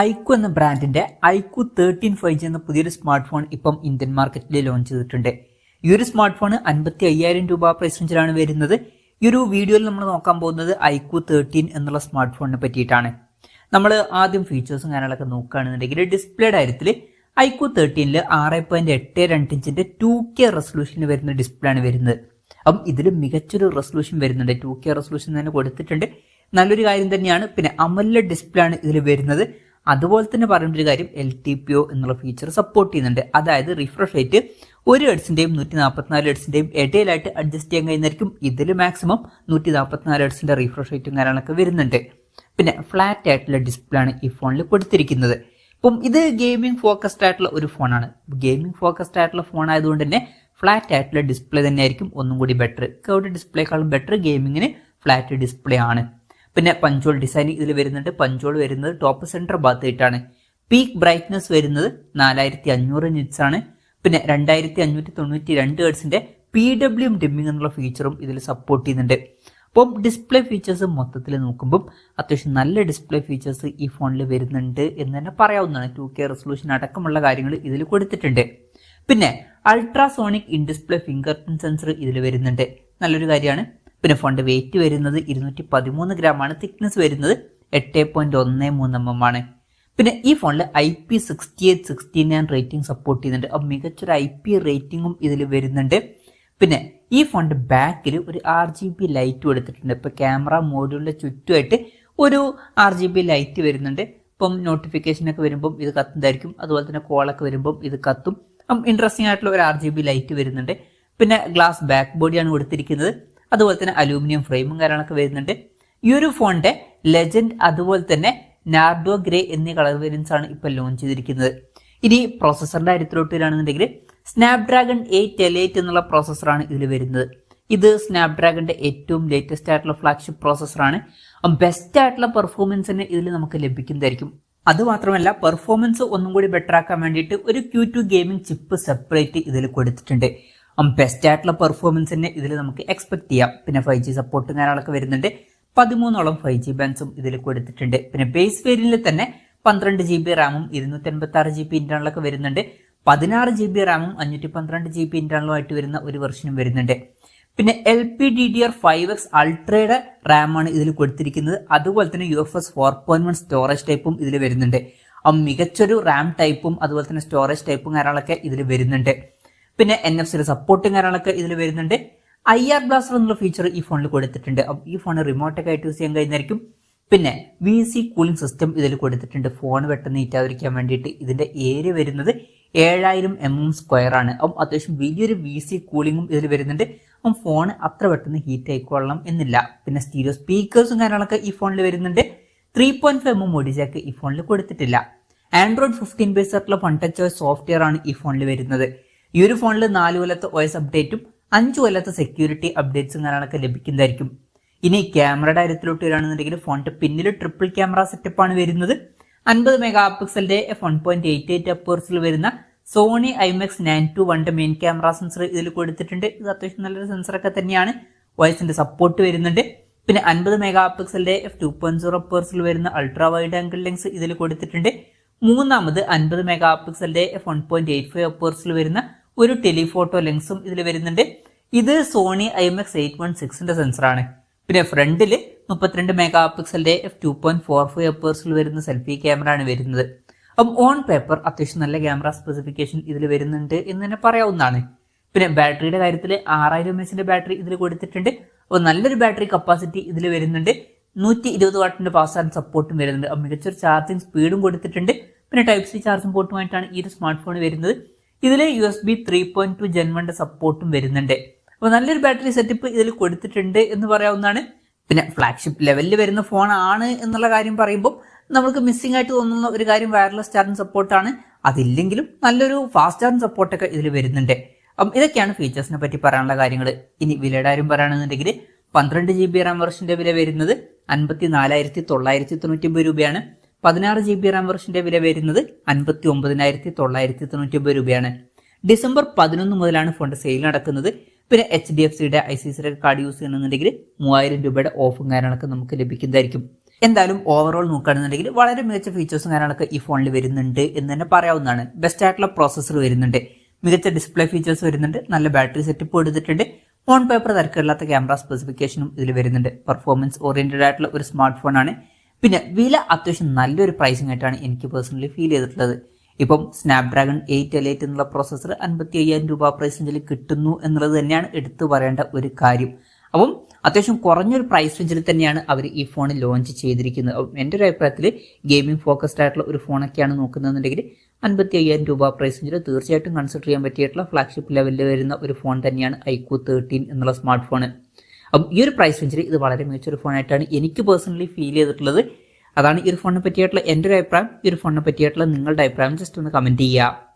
IQ എന്ന ബ്രാൻഡിന്റെ IQ 13 5G എന്ന പുതിയൊരു സ്മാർട്ട് ഫോൺ ഇപ്പം ഇന്ത്യൻ മാർക്കറ്റിൽ ലോഞ്ച് ചെയ്തിട്ടുണ്ട്. ഈ ഒരു സ്മാർട്ട് ഫോൺ 55,000 രൂപ പ്രൈസ് റേഞ്ചിലാണ് വരുന്നത്. ഈ ഒരു വീഡിയോയിൽ നമ്മൾ നോക്കാൻ പോകുന്നത് ഐക്യു 13 എന്നുള്ള സ്മാർട്ട് ഫോണിനെ പറ്റിയിട്ടാണ്. നമ്മൾ ആദ്യം ഫീച്ചേഴ്സും കാര്യങ്ങളൊക്കെ നോക്കുകയാണെന്നുണ്ടെങ്കിൽ ഡിസ്പ്ലേയുടെ കാര്യത്തിൽ ഐക്യു 13 6.82 ഇഞ്ചിന്റെ 2K റെസൊല്യൂഷനിൽ വരുന്ന ഡിസ്പ്ലേ ആണ് വരുന്നത്. അപ്പം ഇതിൽ മികച്ചൊരു റെസൊല്യൂഷൻ വരുന്നുണ്ട്. 2K റെസൊല്യൂഷൻ തന്നെ കൊടുത്തിട്ടുണ്ട്. നല്ലൊരു കാര്യം തന്നെയാണ്. പിന്നെ അമോലെഡ് ഡിസ്പ്ലേ ആണ് ഇതിൽ വരുന്നത്. അതുപോലെ തന്നെ പറയേണ്ട ഒരു കാര്യം LTPO എന്നുള്ള ഫീച്ചർ സപ്പോർട്ട് ചെയ്യുന്നുണ്ട്. അതായത് റിഫ്രഷ് റേറ്റ് 1 ഹെർട്സിന്റെയും 144 ഹെർട്സിന്റെയും ഇടയിലായിട്ട് അഡ്ജസ്റ്റ് ചെയ്യാൻ കഴിയുന്നതായിരിക്കും. ഇതിൽ മാക്സിമം 144 ഹെർട്സിന്റെ റിഫ്രഷ് റേറ്റും കാര്യങ്ങളൊക്കെ വരുന്നുണ്ട്. പിന്നെ ഫ്ലാറ്റ് ആയിട്ടുള്ള ഡിസ്പ്ലേ ആണ് ഈ ഫോണിൽ കൊടുത്തിരിക്കുന്നത്. ഇപ്പം ഇത് ഗെയിമിംഗ് ഫോക്കസ്ഡ് ആയിട്ടുള്ള ഒരു ഫോണാണ്. ഗെയിമിംഗ് ഫോക്കസ്ഡ് ആയിട്ടുള്ള ഫോൺ ആയതുകൊണ്ട് തന്നെ ഫ്ലാറ്റ് ആയിട്ടുള്ള ഡിസ്പ്ലേ തന്നെയായിരിക്കും ഒന്നും കൂടി ബെറ്റർ. കർവ്ഡ് ഡിസ്പ്ലേക്കാളും ബെറ്റർ ഗെയിമിങ്ങിന് ഫ്ലാറ്റ് ഡിസ്പ്ലേ ആണ്. പിന്നെ പഞ്ചോൾ ഡിസൈൻ ഇതിൽ വരുന്നുണ്ട്. പഞ്ചോൾ വരുന്നത് ടോപ്പ് സെന്റർ ഭാഗത്തായിട്ടാണ്. പീക്ക് ബ്രൈറ്റ്നസ് വരുന്നത് 4500 നിറ്റ്സ് ആണ്. പിന്നെ 2592 ഹെർട്സിന്റെ PWM ഡിമ്മിംഗ് എന്നുള്ള ഫീച്ചറും ഇതിൽ സപ്പോർട്ട് ചെയ്യുന്നുണ്ട്. അപ്പം ഡിസ്പ്ലേ ഫീച്ചേഴ്സ് മൊത്തത്തിൽ നോക്കുമ്പോൾ അത്യാവശ്യം നല്ല ഡിസ്പ്ലേ ഫീച്ചേഴ്സ് ഈ ഫോണിൽ വരുന്നുണ്ട് എന്ന് തന്നെ പറയാവുന്നതാണ്. 2K റെസൊല്യൂഷൻ അടക്കമുള്ള കാര്യങ്ങൾ ഇതിൽ കൊടുത്തിട്ടുണ്ട്. പിന്നെ ultrasonic in display finger print sensor ഇതിൽ വരുന്നുണ്ട്. നല്ലൊരു കാര്യമാണ്. പിന്നെ ഫോണിന്റെ വെയിറ്റ് വരുന്നത് 213 ഗ്രാം ആണ്. തിക്നെസ് വരുന്നത് 8.13 mm ആണ്. പിന്നെ ഈ ഫോണിൽ IP6869 റേറ്റിംഗ് സപ്പോർട്ട് ചെയ്യുന്നുണ്ട്. അപ്പം മികച്ചൊരു IP റേറ്റിംഗും ഇതിൽ വരുന്നുണ്ട്. പിന്നെ ഈ ഫോണിന്റെ ബാക്കിൽ ഒരു RGB ലൈറ്റ് കൊടുത്തിട്ടുണ്ട്. ഇപ്പൊ ക്യാമറ മോഡ്യൂളിന്റെ ചുറ്റുമായിട്ട് ഒരു RGB ലൈറ്റ് വരുന്നുണ്ട്. ഇപ്പം നോട്ടിഫിക്കേഷൻ ഒക്കെ വരുമ്പം ഇത് കത്തുന്നതായിരിക്കും. അതുപോലെ തന്നെ കോളൊക്കെ വരുമ്പം ഇത് കത്തും. ഇൻട്രസ്റ്റിംഗ് ആയിട്ടുള്ള ഒരു RGB ലൈറ്റ് വരുന്നുണ്ട്. പിന്നെ ഗ്ലാസ് ബാക്ക് ബോഡിയാണ് കൊടുത്തിരിക്കുന്നത്. അതുപോലെ തന്നെ അലൂമിനിയം ഫ്രെയിമും കാര്യങ്ങളൊക്കെ വരുന്നുണ്ട്. ഈ ഒരു ഫോണിന്റെ ലെജൻഡ് അതുപോലെ തന്നെ നാർഡോ ഗ്രേ എന്നീ കളർ വേരിയൻസ് ആണ് ഇപ്പൊ ലോഞ്ച് ചെയ്തിരിക്കുന്നത്. ഇനി പ്രോസസറിന്റെ കാര്യത്തിലോട്ട് വരികയാണെന്നുണ്ടെങ്കിൽ സ്നാപ്ഡ്രാഗൺ 8L8 എന്നുള്ള പ്രോസസറാണ് ഇതിൽ വരുന്നത്. ഇത് സ്നാപ്ഡ്രാഗണിന്റെ ഏറ്റവും ലേറ്റസ്റ്റ് ആയിട്ടുള്ള ഫ്ലാഗ്ഷിപ്പ് പ്രോസസറാണ്. ബെസ്റ്റ് ആയിട്ടുള്ള പെർഫോമൻസ് തന്നെ ഇതിൽ നമുക്ക് ലഭിക്കുന്നതായിരിക്കും. അതുമാത്രമല്ല പെർഫോമൻസ് ഒന്നും കൂടി ബെറ്റർ ആക്കാൻ വേണ്ടിയിട്ട് ഒരു Q2 ഗെയിമിംഗ് ചിപ്പ് സെപ്പറേറ്റ് ഇതിൽ കൊടുത്തിട്ടുണ്ട്. ബെസ്റ്റ് ആയിട്ടുള്ള പെർഫോമൻസ് തന്നെ ഇതിൽ നമുക്ക് എക്സ്പെക്ട് ചെയ്യാം. പിന്നെ 5G സപ്പോർട്ടും കാര്യങ്ങളൊക്കെ വരുന്നുണ്ട്. 13ഓളം 5G ബാൻഡ്സും ഇതിൽ കൊടുത്തിട്ടുണ്ട്. പിന്നെ ബേസ് വേരിയന്റിൽ തന്നെ 12 GB റാമും 256 GB ഇന്റർണലൊക്കെ വരുന്നുണ്ട്. 16 GB റാമും 512 GB ഇന്റർണലും ആയിട്ട് വരുന്ന ഒരു വെർഷനും വരുന്നുണ്ട്. പിന്നെ LPDDR5X അൾട്രയുടെ റാമാണ് ഇതിൽ കൊടുത്തിരിക്കുന്നത്. അതുപോലെ തന്നെ UFS 4.1 സ്റ്റോറേജ് ടൈപ്പും ഇതിൽ വരുന്നുണ്ട്. മികച്ചൊരു റാം ടൈപ്പും അതുപോലെ തന്നെ സ്റ്റോറേജ് ടൈപ്പും കാര്യങ്ങളൊക്കെ ഇതിൽ വരുന്നുണ്ട്. പിന്നെ NFC സപ്പോർട്ടും കാര്യങ്ങളൊക്കെ ഇതിൽ വരുന്നുണ്ട്. IR ബ്ലാസ്റ്റർ എന്നുള്ള ഫീച്ചർ ഈ ഫോണിൽ കൊടുത്തിട്ടുണ്ട്. ഈ ഫോൺ റിമോട്ടൊക്കെ ആയിട്ട് യൂസ് ചെയ്യാൻ കഴിയുന്നതായിരിക്കും. പിന്നെ VC കൂളിംഗ് സിസ്റ്റം ഇതിൽ കൊടുത്തിട്ടുണ്ട്. ഫോൺ പെട്ടെന്ന് ഹീറ്റാതിരിക്കാൻ വേണ്ടിയിട്ട്. ഇതിന്റെ ഏരിയ വരുന്നത് 7000 mm² ആണ്. അത്യാവശ്യം വലിയൊരു VC കൂളിംഗും ഇതിൽ വരുന്നുണ്ട്. ഫോൺ അത്ര പെട്ടെന്ന് ഹീറ്റ് ആയിക്കൊള്ളണം എന്നില്ല. പിന്നെ സ്റ്റീരിയോ സ്പീക്കേഴ്സും കാര്യങ്ങളൊക്കെ ഈ ഫോണിൽ വരുന്നുണ്ട്. 3.5 ഓഡിയോ ജാക്ക് ഈ ഫോണിൽ കൊടുത്തിട്ടില്ല. ആൻഡ്രോയിഡ് 15 ബേസ് ആയിട്ടുള്ള വൺ ടച്ച് OS സോഫ്റ്റ്വെയർ ആണ് ഈ ഫോണിൽ വരുന്നത്. ഈ ഒരു ഫോണിൽ 4 കൊല്ലത്തെ OS അപ്ഡേറ്റും 5 കൊല്ലത്തെ സെക്യൂരിറ്റി അപ്ഡേറ്റ്സും കാര്യങ്ങളൊക്കെ ലഭിക്കുന്നതായിരിക്കും. ഇനി ക്യാമറയുടെ കാര്യത്തിലോട്ട് വരികയാണെന്നുണ്ടെങ്കിൽ ഫോണിന്റെ പിന്നിൽ ട്രിപ്പിൾ ക്യാമറ സെറ്റപ്പ് ആണ് വരുന്നത്. 50 മെഗാ പിക്സലിന്റെ f1.88 അപ്പേഴ്സിൽ വരുന്ന Sony IMX 921 main camera sensor ഇതിൽ കൊടുത്തിട്ടുണ്ട്. ഇത് അത്യാവശ്യം നല്ലൊരു സെൻസറൊക്കെ തന്നെയാണ്. വോയിസിന്റെ സപ്പോർട്ട് വരുന്നുണ്ട്. പിന്നെ 50 മെഗാ പിക്സലിന്റെ f2.0 അപ്പേഴ്സിൽ വരുന്ന അൾട്രാ വൈഡ് ആംഗിൾ ലെൻസ് ഇതിൽ കൊടുത്തിട്ടുണ്ട്. മൂന്നാമത് 50 മെഗാ പിക്സലിന്റെ f1.85 അപ്പേഴ്സിൽ വരുന്ന ഒരു ടെലിഫോട്ടോ ലെൻസും ഇതിൽ വരുന്നുണ്ട്. ഇത് സോണി IMX 816ന്റെ സെൻസറാണ്. പിന്നെ ഫ്രണ്ടില് 32 മെഗാ പിക്സലിന്റെ f2.45 അപ്പേഴ്സിൽ വരുന്ന സെൽഫി ക്യാമറ ആണ് വരുന്നത്. ഓൺ പേപ്പർ അത്യാവശ്യം നല്ല ക്യാമറ സ്പെസിഫിക്കേഷൻ ഇതിൽ വരുന്നുണ്ട് എന്ന് തന്നെ പറയാവുന്നതാണ്. പിന്നെ ബാറ്ററിയുടെ കാര്യത്തിൽ 6000 mAh ബാറ്ററി ഇതിൽ കൊടുത്തിട്ടുണ്ട്. അപ്പോൾ നല്ലൊരു ബാറ്ററി കപ്പാസിറ്റി ഇതിൽ വരുന്നുണ്ട്. 120 വാട്ടിന്റെ ഫാസ്റ്റ് ചാർജ് സപ്പോർട്ടും വരുന്നുണ്ട്. മികച്ചൊരു ചാർജിങ് സ്പീഡും കൊടുത്തിട്ടുണ്ട്. പിന്നെ Type-C ചാർജിംഗ് പോർട്ടുമായിട്ടാണ് ഈ ഒരു സ്മാർട്ട് ഫോൺ വരുന്നത്. ഇതിൽ USB 3.2 Gen 1 സപ്പോർട്ടും വരുന്നുണ്ട്. അപ്പോൾ നല്ലൊരു ബാറ്ററി സെറ്റപ്പ് ഇതിൽ കൊടുത്തിട്ടുണ്ട് എന്ന് പറയാവുന്നതാണ്. പിന്നെ ഫ്ലാഗ്ഷിപ്പ് ലെവലിൽ വരുന്ന ഫോൺ ആണ് എന്നുള്ള കാര്യം പറയുമ്പോൾ നമുക്ക് മിസ്സിംഗ് ആയിട്ട് തോന്നുന്ന ഒരു കാര്യം വയർലെസ് ചാർജിംഗ് സപ്പോർട്ടാണ്. അതില്ലെങ്കിലും നല്ലൊരു ഫാസ്റ്റ് ചാർജിംഗ് സപ്പോർട്ടൊക്കെ ഇതിൽ വരുന്നുണ്ട്. ഇതൊക്കെയാണ് ഫീച്ചേഴ്സിനെ പറ്റി പറയാനുള്ള കാര്യങ്ങൾ. ഇനി വിലയുടെ കാര്യം പറയുകയാണെന്നുണ്ടെങ്കിൽ 12 GB റാം വെർഷന്റെ വില വരുന്നത് 54,999 രൂപയാണ്. 16 GB റാം വെർഷന്റെ വില വരുന്നത് 59,999 രൂപയാണ്. ഡിസംബർ 11 മുതലാണ് ഫോണിന്റെ സെയിൽ നടക്കുന്നത്. പിന്നെ HDFCയുടെ ICICI കാർഡ് യൂസ് ചെയ്യണമെന്നുണ്ടെങ്കിൽ 3000 രൂപയുടെ ഓഫും കാര്യങ്ങളൊക്കെ നമുക്ക് ലഭിക്കുന്നതായിരിക്കും. എന്തായാലും ഓവറോൾ നോക്കുകയാണെന്നുണ്ടെങ്കിൽ വളരെ മികച്ച ഫീച്ചേഴ്സും കാര്യങ്ങളൊക്കെ ഈ ഫോണിൽ വരുന്നുണ്ട് എന്ന് തന്നെ പറയാവുന്നതാണ്. ബെസ്റ്റ് ആയിട്ടുള്ള പ്രോസസ്സർ വരുന്നുണ്ട്, മികച്ച ഡിസ്പ്ലേ ഫീച്ചേഴ്സ് വരുന്നുണ്ട്, നല്ല ബാറ്ററി സെറ്റപ്പ് എടുത്തിട്ടുണ്ട്, ഓൺ പേപ്പർ തരക്കില്ലാത്ത ക്യാമറ സ്പെസിഫിക്കേഷനും ഇതിൽ വരുന്നുണ്ട്. പെർഫോമൻസ് ഓറിയന്റഡ് ആയിട്ടുള്ള ഒരു സ്മാർട്ട് ഫോണാണ്. പിന്നെ വില അത്യാവശ്യം നല്ലൊരു പ്രൈസിംഗ് ആയിട്ടാണ് എനിക്ക് പേഴ്സണലി ഫീൽ ചെയ്തിട്ടുള്ളത്. ഇപ്പം സ്നാപ്ഡ്രാഗൺ 8 എന്നുള്ള പ്രോസസ്സർ 55,000 രൂപ പ്രൈസ് റേഞ്ചിൽ കിട്ടുന്നു എന്നുള്ളത് തന്നെയാണ് എടുത്തു പറയേണ്ട ഒരു കാര്യം. അപ്പം അത്യാവശ്യം കുറഞ്ഞൊരു പ്രൈസ് റേഞ്ചിൽ തന്നെയാണ് അവർ ഈ ഫോൺ ലോഞ്ച് ചെയ്തിരിക്കുന്നത്. അപ്പം എൻ്റെ ഒരു അഭിപ്രായത്തിൽ ഗെയിമിംഗ് ഫോക്കസ്ഡ് ആയിട്ടുള്ള ഒരു ഫോണൊക്കെയാണ് നോക്കുന്നതെന്നുണ്ടെങ്കിൽ 55,000 രൂപ പ്രൈസ് റേഞ്ചിൽ തീർച്ചയായിട്ടും കൺസിഡർ ചെയ്യാൻ പറ്റിയിട്ടുള്ള ഫ്ലാഗ്ഷിപ്പ് ലെവലിൽ വരുന്ന ഒരു ഫോൺ തന്നെയാണ് iQOO 13 എന്നുള്ള സ്മാർട്ട് ഫോൺ. അപ്പം ഈ ഒരു പ്രൈസ് റേഞ്ചിൽ ഇത് വളരെ മികച്ചൊരു ഫോണായിട്ടാണ് എനിക്ക് പേഴ്സണലി ഫീൽ ചെയ്തിട്ടുള്ളത്. അതാണ് ഈ ഒരു ഫോണിനെ പറ്റിയിട്ടുള്ള എൻ്റെ ഒരു അഭിപ്രായം. ഈ ഒരു ഫോണിനെ പറ്റിയിട്ടുള്ള നിങ്ങളുടെ അഭിപ്രായം ജസ്റ്റ് ഒന്ന് കമൻറ്റ് ചെയ്യുക.